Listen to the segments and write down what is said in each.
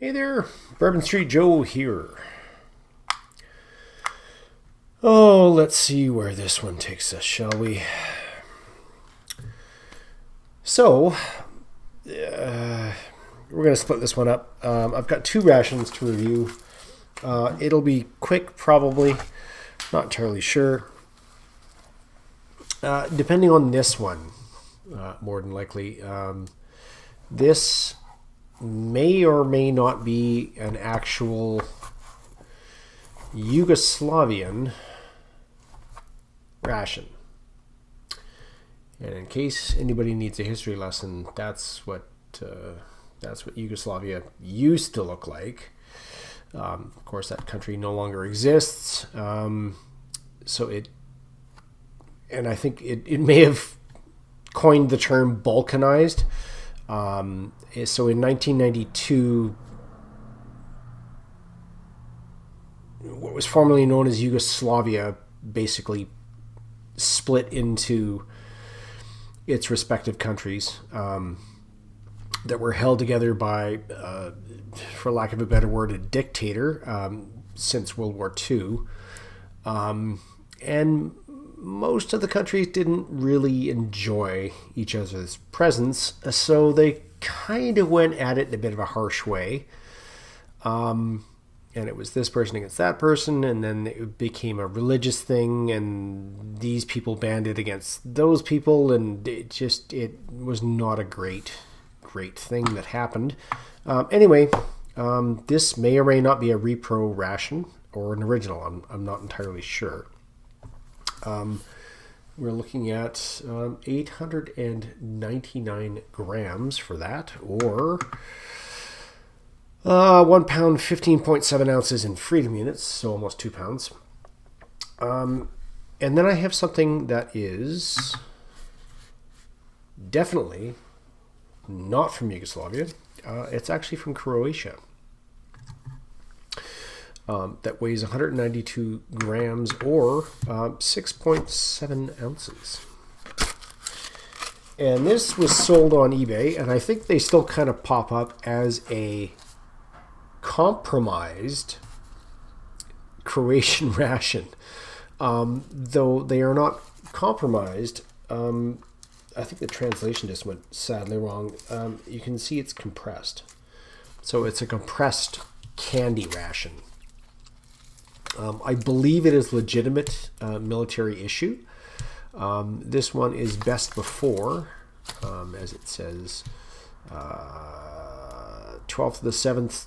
Hey there, Bourbon Street Joe here. Oh, let's see where this one takes us, shall we? So, we're going to split this one up. I've got two rations to review. It'll be quick, probably. Not entirely sure. Depending on this one, more than likely. This may or may not be an actual Yugoslavian ration. And in case anybody needs a history lesson, that's what Yugoslavia used to look like. Of course, that country no longer exists. And I think it may have coined the term Balkanized. So in 1992, what was formerly known as Yugoslavia basically split into its respective countries that were held together by, for lack of a better word, a dictator since World War II. And most of the countries didn't really enjoy each other's presence, so they kind of went at it in a bit of a harsh way. And it was this person against that person, and then it became a religious thing, and these people banded against those people, and it was not a great thing that happened. Anyway, this may or may not be a repro ration or an original. I'm not entirely sure. We're looking at 899 grams for that, or 1 pound, 15.7 ounces in freedom units, so almost 2 pounds. And then I have something that is definitely not from Yugoslavia. It's actually from Croatia. That weighs 192 grams or 6.7 ounces. And this was sold on eBay, and I think they still kind of pop up as a compromised Croatian ration. Though they are not compromised, I think the translation just went sadly wrong. You can see it's compressed. So it's a compressed candy ration. I believe it is legitimate military issue. This one is best before, as it says, 12th of the 7th,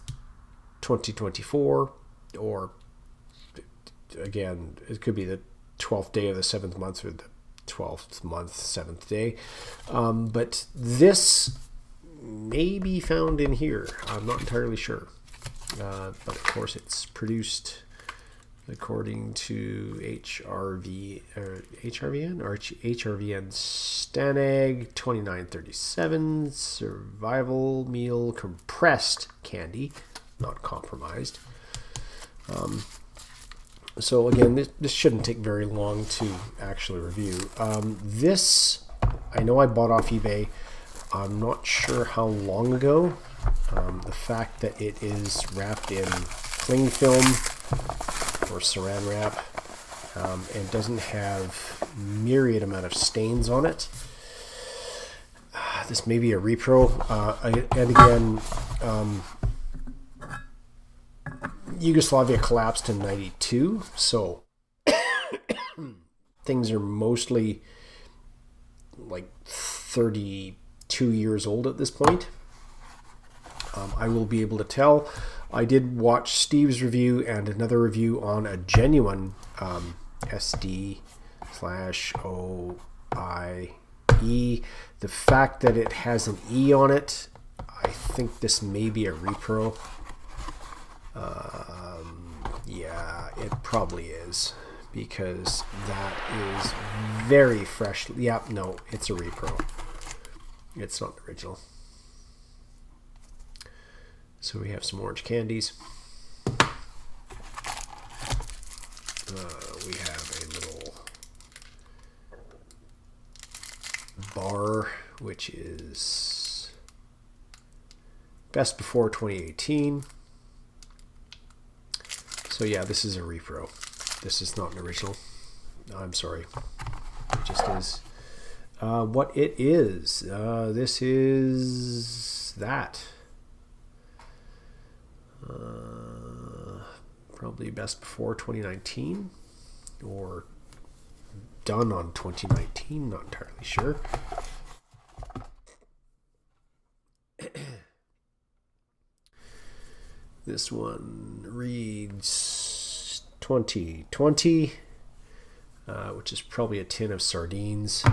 2024, or again, it could be the 12th day of the 7th month or the 12th month, 7th day. But this may be found in here. I'm not entirely sure. But of course, it's produced according to HRVN Stanag 2937 survival meal compressed candy, not compromised. So again, this shouldn't take very long to actually review. This, I know I bought off eBay. I'm not sure how long ago. The fact that it is wrapped in cling film or saran wrap and doesn't have myriad amount of stains on it. This may be a repro. And again, Yugoslavia collapsed in 92, so things are mostly like 32 years old at this point. I will be able to tell. I did watch Steve's review and another review on a genuine SD/OIE. The fact that it has an E on it, I think this may be a repro. Yeah, it probably is, because that is very fresh. Yeah, no, it's a repro. It's not the original. So we have some orange candies. We have a little bar, which is Best before 2018. So yeah, this is a repro. This is not an original. I'm sorry. It just is what it is. This is that. Probably best before 2019 or done on 2019, not entirely sure. This one reads 2020, which is probably a tin of sardines.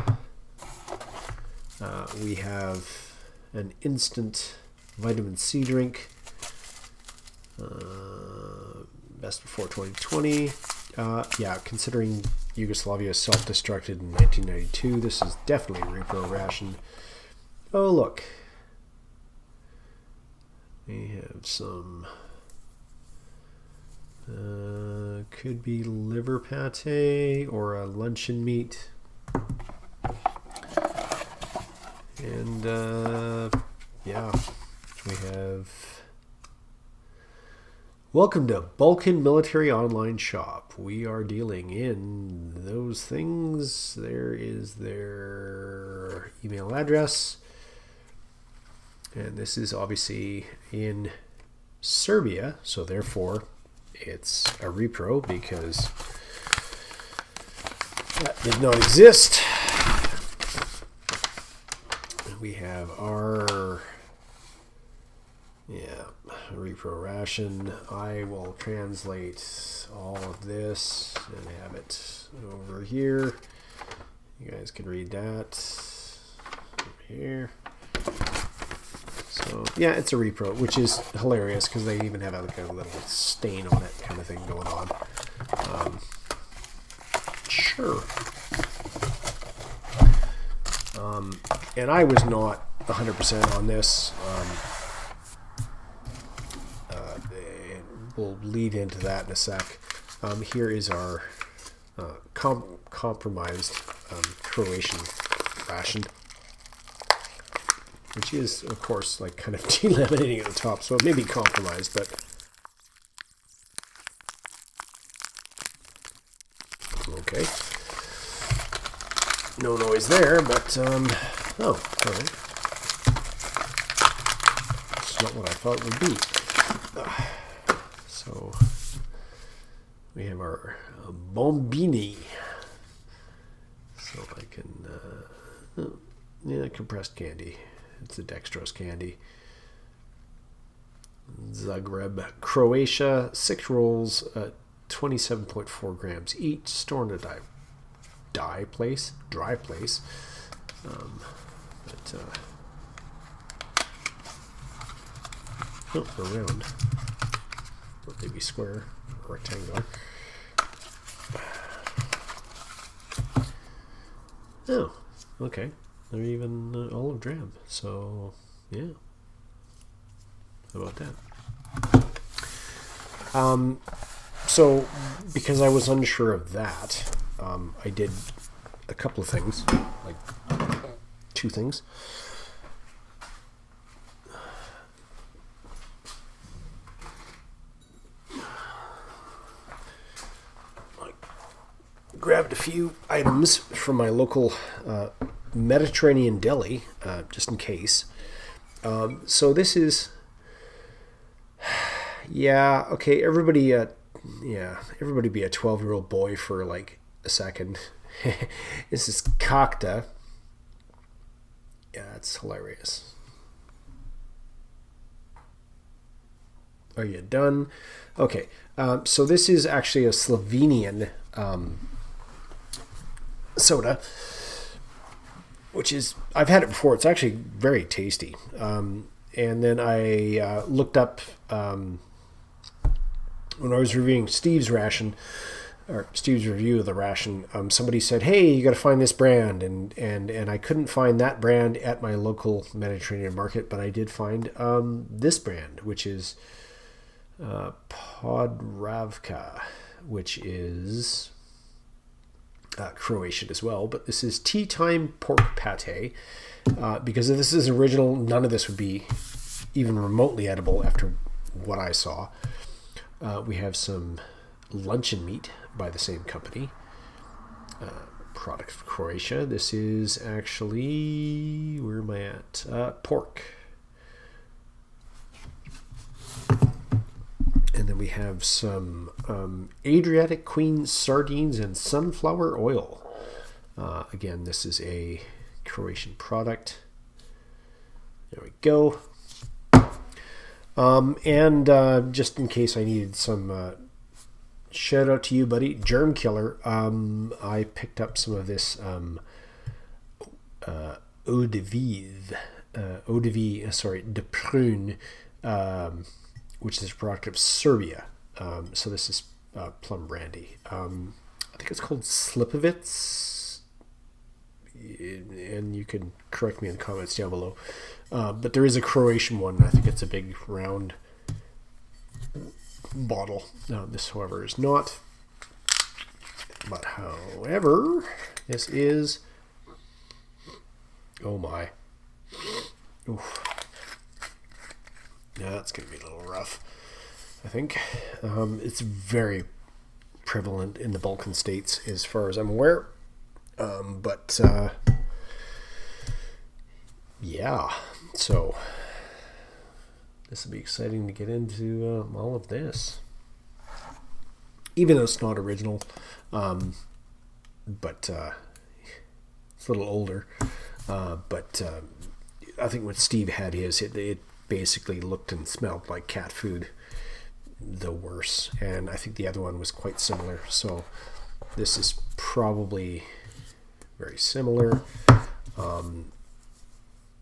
We have an instant vitamin C drink. Best before 2020. Yeah, considering Yugoslavia self-destructed in 1992, this is definitely a repro ration. Oh, look. We have some, could be liver pate or a luncheon meat. And, yeah, we have, welcome to Balkan Military Online Shop. We are dealing in those things. There is their email address. And this is obviously in Serbia, so therefore it's a repro because that did not exist. We have our repro ration. I will translate all of this and have it over here. You guys can read that over here. So yeah, it's a repro, which is hilarious because they even have like a little stain on it kind of thing going on. Sure. And I was not 100% on this. We'll lead into that in a sec. Here is our compromised Croatian ration, which is, of course, like kind of delaminating at the top, so it may be compromised, but okay. No noise there, but oh, all right. It's not what I thought it would be. So we have our bombini. So I can, yeah, compressed candy. It's a dextrose candy. Zagreb, Croatia, 6 rolls, 27.4 grams each, stored in a dry place. Round. Or maybe square, or rectangular. Oh, okay. They're even olive drab. So, yeah. How about that? So, because I was unsure of that, I did a couple of things, like 2 things. I grabbed a few items from my local Mediterranean deli, just in case. So this is, yeah, okay, everybody be a 12-year-old boy for like a second. This is kakta. Yeah, it's hilarious. Are you done? Okay, so this is actually a Slovenian soda, which is, I've had it before. It's actually very tasty. And then I looked up, when I was reviewing Steve's ration, or Steve's review of the ration, somebody said, hey, you got to find this brand. And I couldn't find that brand at my local Mediterranean market, but I did find this brand, which is Podravka, which is Croatian as well. But this is tea time pork pate. Because if this is original, none of this would be even remotely edible after what I saw. We have some luncheon meat by the same company. Product of Croatia. This is actually, where am I at? Pork. And then we have some Adriatic Queen sardines and sunflower oil. Again, this is a Croatian product. There we go. And just in case I needed some shout out to you, buddy, Germ Killer. I picked up some of this eau de vie, de prune, which is a product of Serbia. So this is plum brandy. I think it's called Slipovitz, and you can correct me in the comments down below. But there is a Croatian one. I think it's a big round bottle. This, however, is not. But however, this is. Oh my. Oof. Yeah, that's going to be a little rough, I think. It's very prevalent in the Balkan states as far as I'm aware. But yeah, so this will be exciting to get into all of this. Even though it's not original, but it's a little older. But I think what Steve had his, it basically looked and smelled like cat food, though worse. And I think the other one was quite similar. So this is probably very similar.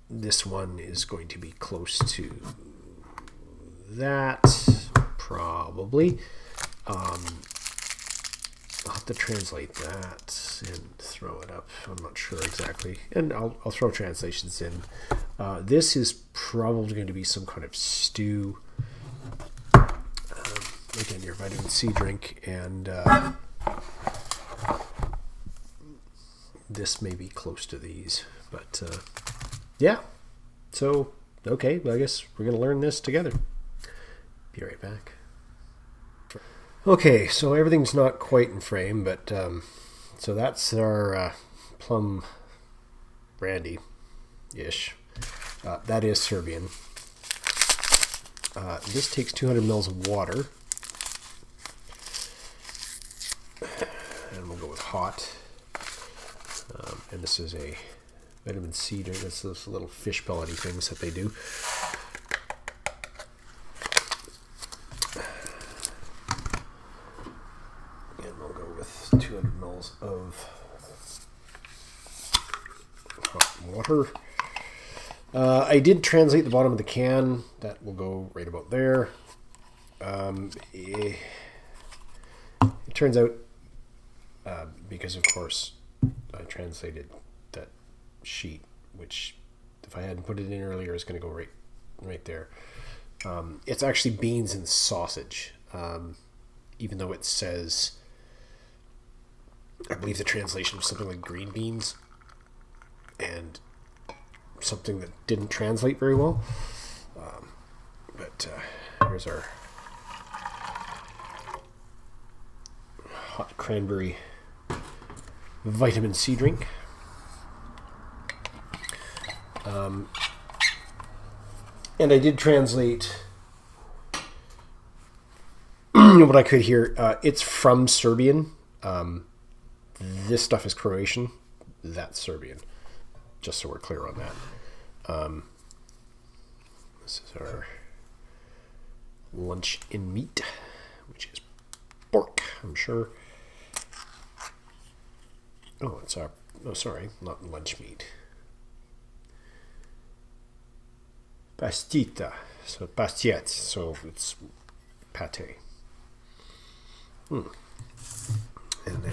This one is going to be close to that, probably. I'll have to translate that and throw it up. I'm not sure exactly. And I'll throw translations in. This is probably going to be some kind of stew. Again, your vitamin C drink. And this may be close to these. But yeah. So, okay. I guess we're going to learn this together. Be right back. Okay, so everything's not quite in frame, but so that's our plum brandy-ish. That is Serbian. This takes 200 mils of water, and we'll go with hot. And this is a vitamin C drink. That's those little fish pellety things that they do. Of hot water. I did translate the bottom of the can. That will go right about there. It turns out, because of course I translated that sheet, which if I hadn't put it in earlier is going to go right there. It's actually beans and sausage, even though it says, I believe the translation was something like green beans, and something that didn't translate very well. But here's our hot cranberry vitamin C drink. And I did translate what I could here. It's from Serbian. This stuff is Croatian. That's Serbian. Just so we're clear on that. This is our lunch in meat, which is pork, I'm sure. Oh, it's our... Oh, sorry, not lunch meat. Pastita. So pastiet. So it's pate. And then...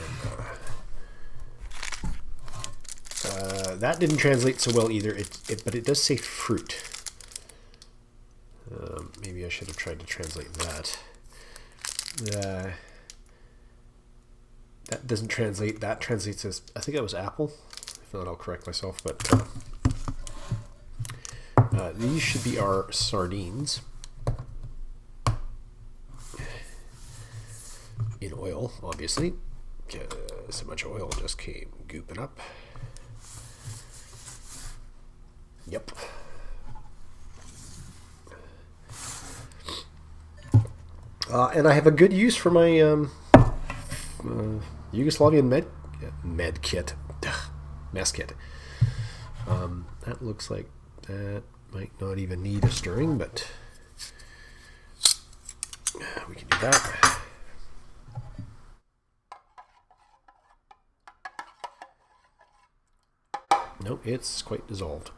that didn't translate so well either, but it does say fruit. Maybe I should have tried to translate that. That doesn't translate. That translates as, I think that was apple. If not, I'll correct myself. But these should be our sardines in oil, obviously. So much oil just came gooping up. Yep. And I have a good use for my Yugoslavian mess kit. That looks like that might not even need a stirring, but we can do that. Nope, it's quite dissolved.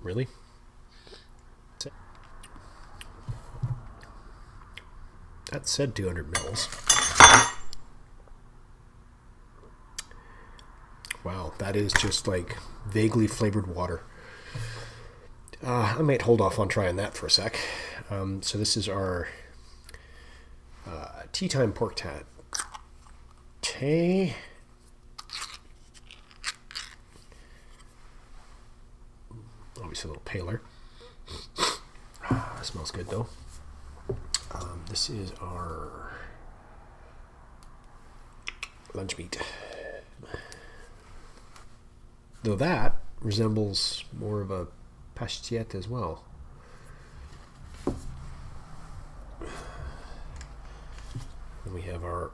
Really? That said 200 mils. Wow, that is just like vaguely flavored water. I might hold off on trying that for a sec. So this is our tea time pork tate. Obviously a little paler. Smells good though. This is our lunch meat. Though that resembles more of a pastete as well. And we have our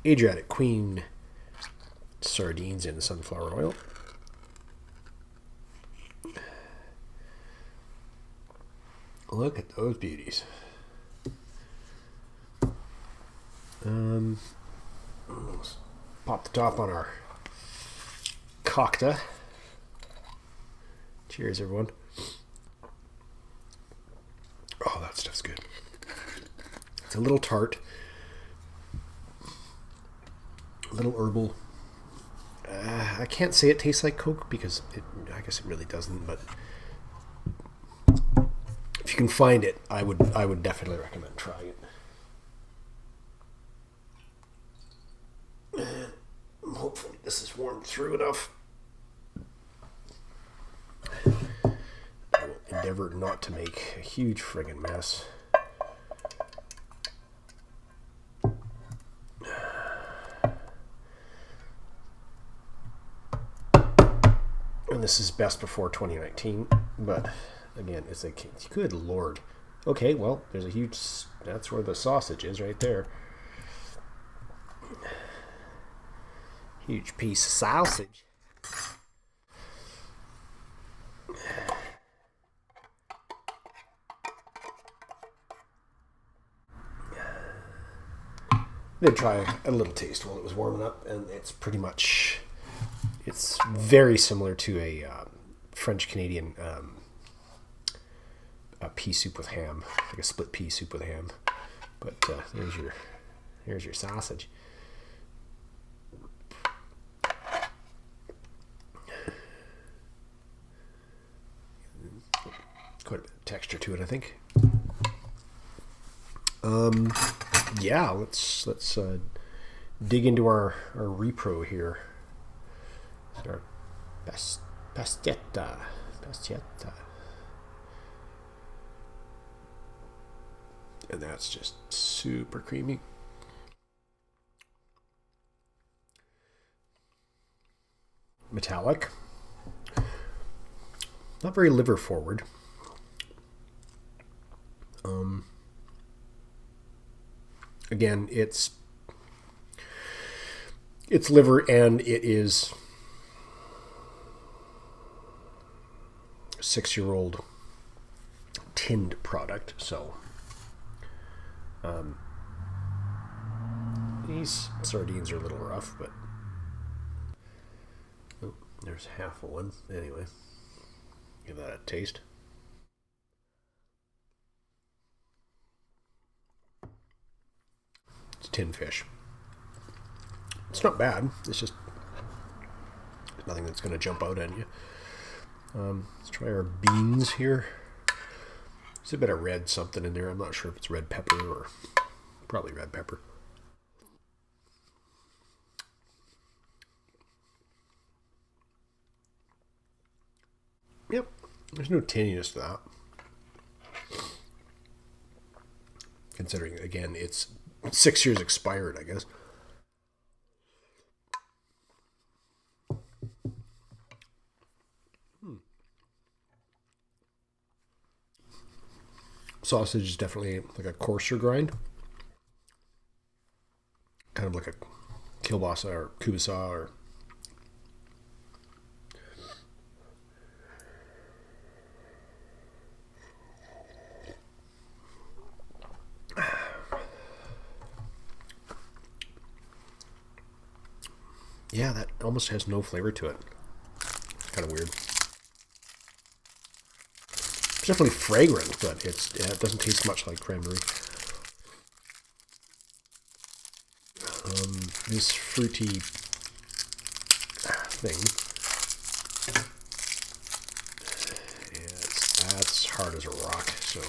Adriatic Queen sardines in sunflower oil. Look at those beauties. Pop the top on our cocktail. Cheers, everyone. Oh, that stuff's good. It's a little tart, a little herbal. I can't say it tastes like Coke because I guess it really doesn't, but if you can find it, I would definitely recommend trying it. Hopefully this is warmed through enough. I will endeavor not to make a huge friggin' mess. And this is best before 2019, but again, it's like, good Lord. Okay, well, there's a huge, that's where the sausage is right there. Huge piece of sausage. Did try a little taste while it was warming up, and it's pretty much, it's very similar to a French-Canadian a pea soup with ham, like a split pea soup with ham. But here's your sausage. Quite a bit of texture to it, I think. Yeah, let's dig into our repro here. Our pastetta. And that's just super creamy. Metallic. Not very liver forward. Again, it's liver, and it is 6-year-old tinned product, so these sardines are a little rough, but oh, there's half of one. Anyway, give that a taste. It's tinned fish. It's not bad. It's just nothing that's going to jump out at you. Let's try our beans here. There's a bit of red something in there. I'm not sure if it's red pepper or probably red pepper. Yep. There's no tinniness to that. Considering, again, it's 6 years expired, I guess. Sausage is definitely like a coarser grind. Kind of like a kielbasa or kubasa or... Yeah, that almost has no flavor to it. It's kind of weird. It's definitely fragrant, but it doesn't taste much like cranberry. This fruity thing, that's hard as a rock, so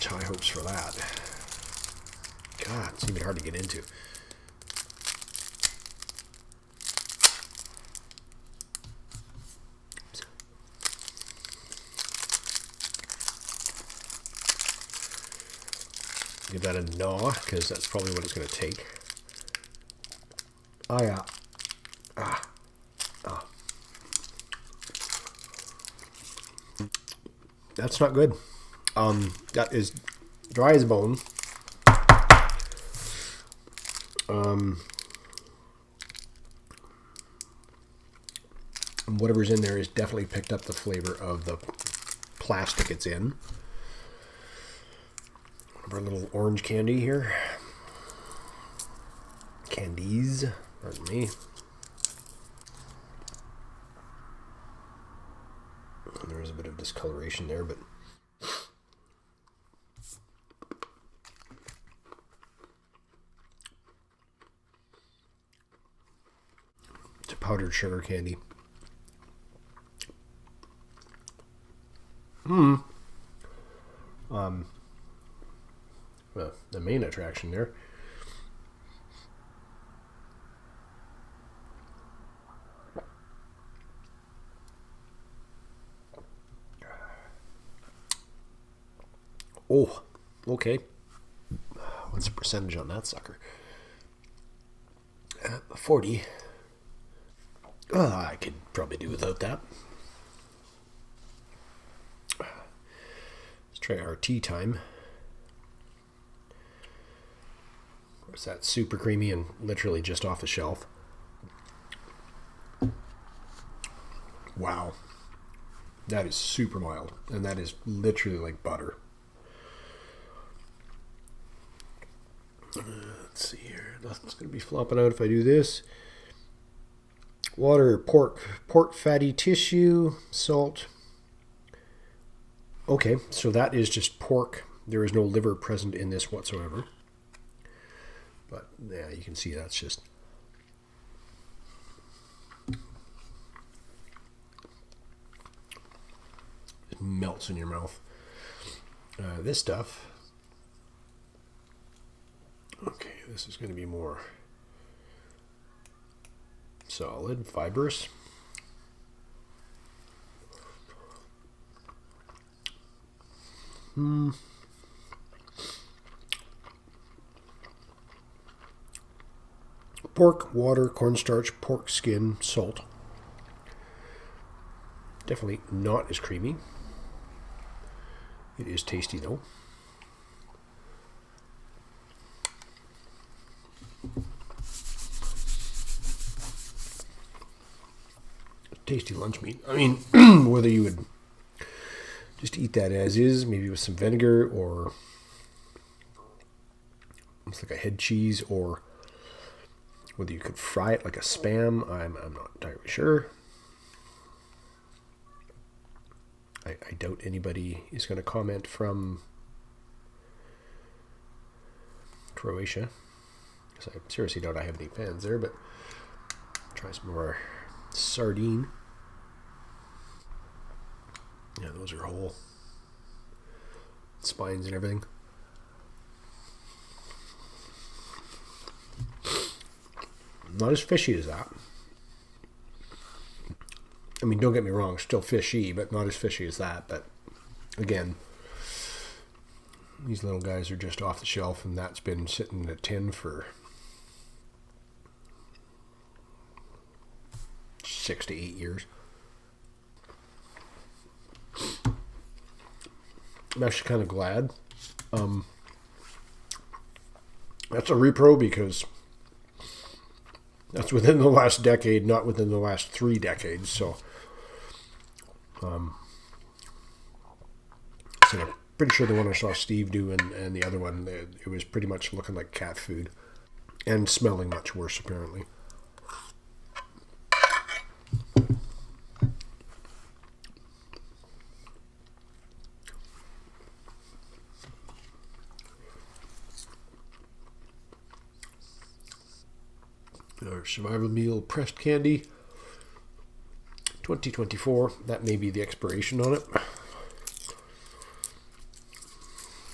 high hopes for that. God, it's even hard to get into. Give that a gnaw, because that's probably what it's going to take. Oh, yeah. That's not good. That is dry as a bone. Whatever's in there is definitely picked up the flavor of the plastic it's in. Our little orange candy here. Candies, pardon me. There's a bit of discoloration there, but it's a powdered sugar candy. Well, the main attraction there. Oh, okay. What's the percentage on that sucker? 40. I could probably do without that. Let's try our tea time. Of course, that's super creamy and literally just off the shelf. Wow. That is super mild, and that is literally like butter. Let's see here. Nothing's going to be flopping out if I do this. Water, pork fatty tissue, salt. Okay, so that is just pork. There is no liver present in this whatsoever. But yeah, you can see that's just... It melts in your mouth. This stuff... Okay, this is going to be more solid, fibrous. Pork, water, cornstarch, pork skin, salt. Definitely not as creamy. It is tasty though. Tasty lunch meat. I mean, whether you would just eat that as is, maybe with some vinegar, or almost like a head cheese, or whether you could fry it like a Spam, I'm not entirely sure. I doubt anybody is going to comment from Croatia, because I seriously doubt I have any fans there, but try some more sardine. Yeah, those are whole. Spines and everything. Not as fishy as that. I mean, don't get me wrong, still fishy, but not as fishy as that. But again, these little guys are just off the shelf, and that's been sitting in a tin for 6 to 8 years. I'm actually kind of glad that's a repro, because that's within the last decade, not within the last 3 decades. So, so I'm pretty sure the one I saw Steve do and the other one, it was pretty much looking like cat food and smelling much worse, apparently. Our survival meal pressed candy 2024. That may be the expiration on it.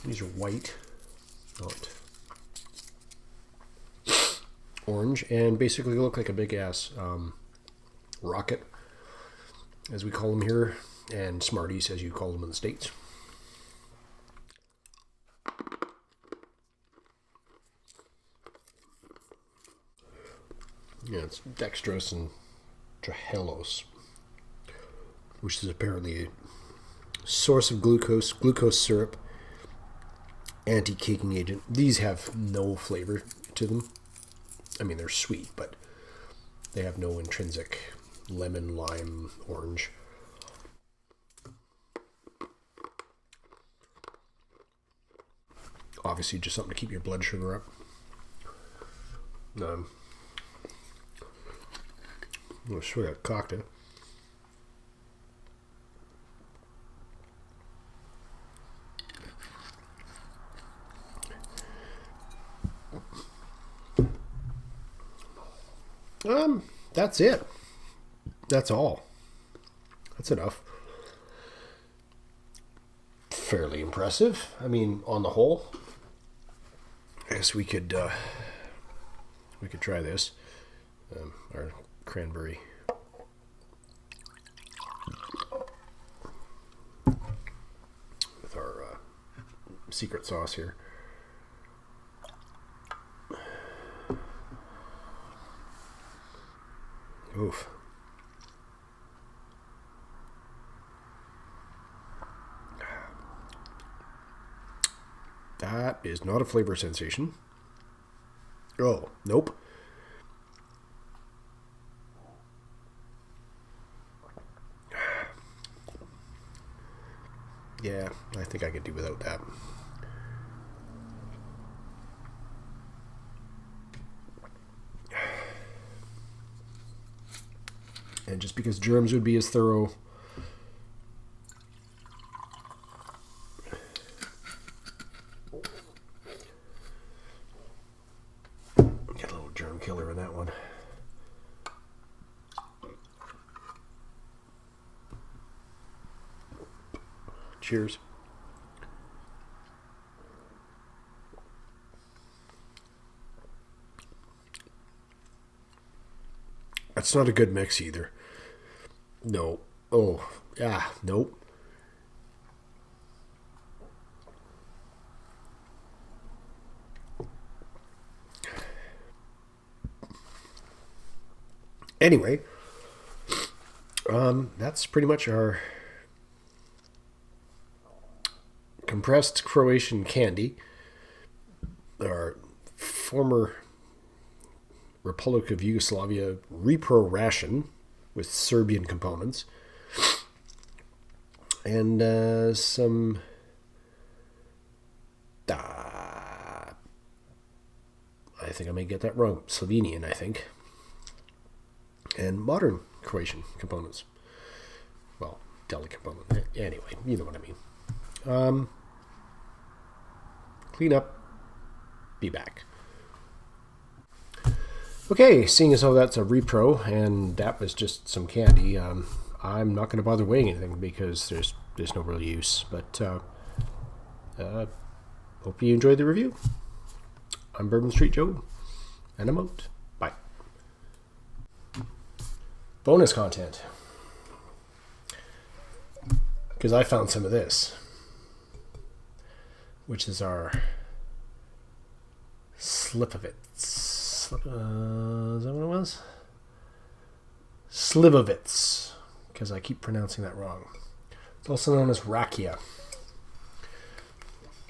These are white, not orange, and basically look like a big ass rocket, as we call them here, and Smarties, as you call them in the States. Yeah, it's dextrose and trehalose, which is apparently a source of glucose syrup, anti-caking agent. These have no flavor to them. I mean, they're sweet, but they have no intrinsic lemon, lime, orange. Obviously, just something to keep your blood sugar up. I'm sure that cocked it. That's it. That's all. That's enough. Fairly impressive. I mean, on the whole, I guess we could try this. Our cranberry with our secret sauce here. Oof. That is not a flavor sensation. Oh, nope. Yeah, I think I could do without that. And just because germs would be as thorough, get a little germ killer in that one. Cheers. That's not a good mix either. No. Oh, yeah, nope. Anyway, that's pretty much our compressed Croatian candy, our former Republic of Yugoslavia repro ration with Serbian components, and some I think I may get that wrong, Slovenian, I think, and modern Croatian components. Well, deli component. Anyway, you know what I mean. Clean up, be back. Okay, seeing as how that's a repro and that was just some candy, I'm not going to bother weighing anything because there's no real use. But hope you enjoyed the review. I'm Bourbon Street Joe, and I'm out. Bye. Bonus content. because I found some of this, which is our Slivovitz. Is that what it was? Slivovitz, because I keep pronouncing that wrong. It's also known as rakia.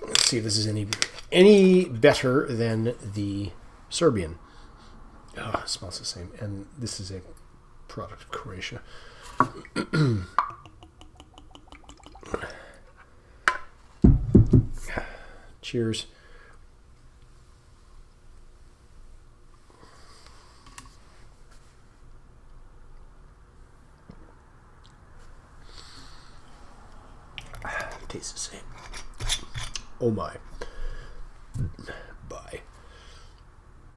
Let's see if this is any better than the Serbian. Oh, it smells the same. And this is a product of Croatia. Cheers. Tastes the same. Oh my.